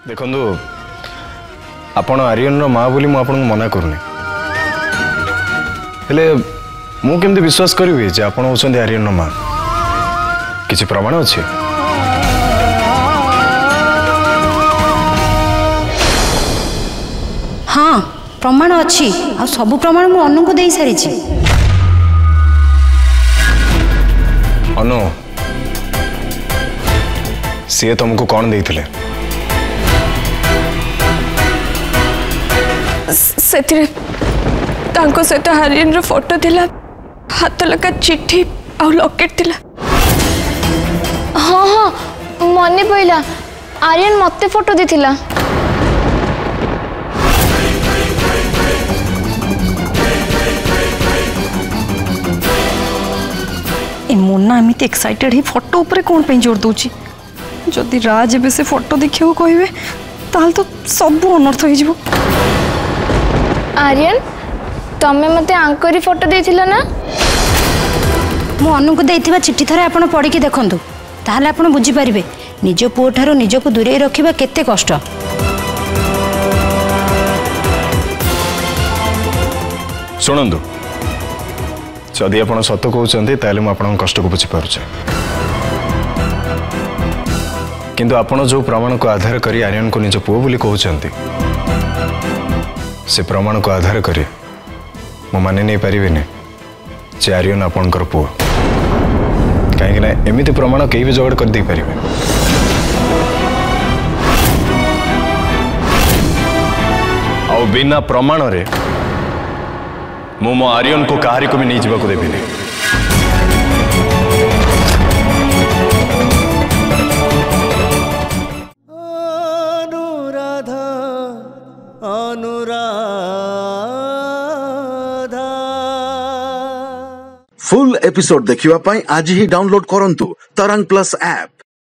देखंदु आपण आर्यन माँ बोली मुझे मना करूनी हेले मु केमती विश्वास करी जे आपण होचंदी आर्यन माँ किसी प्रमाण अच्छे हाँ प्रमाण अच्छी आ सब प्रमाण मु अनु को दे सारी अनु सी तुमको कौन देथिले सहित आर्यन रो फोटो थिला हाथ लगा चिट्ठी आ लॉकेट थिला। हाँ हाँ मने पइला आर्यन मते फोटो देथिला। ए मोना एमती एक्साइटेड ही फोटो ऊपर कौन पे जोर दूची जदि राज एबे से फोटो देखियो कहबे ताल तो सब अनर्थ हो जिवो। आर्यन तमे मते आंकरी फोटो देथिला ना मु अनु को देथिबा चिट्ठी थरे आपण पढ़ी के देखंतु ताहले आपण बुझी परिबे निज पुओ ठारो निज को दूरे रखिबा केते कष्ट। शुणु जदि आप सत कहते ताले मु आपन कष्ट को बुझी पारुछे किंतु आपण जो प्रमाण को आधार करी आर्यन को निज पुओ बोली कहते से प्रमाण को आधार करी मु मानि नहीं पारिबेनी जे आर्यन आपणकर पुओ कहीं ना एमती प्रमाण कई भी जोगाड़ कर दे पारिबे। आ बिना प्रमाण रे मु मो आर्यन को कहारी को भी नहीं जीवा को देबिनी। फुल एपिसोड देखिवा पाई आज ही डाउनलोड करंतु तरंग प्लस ऐप।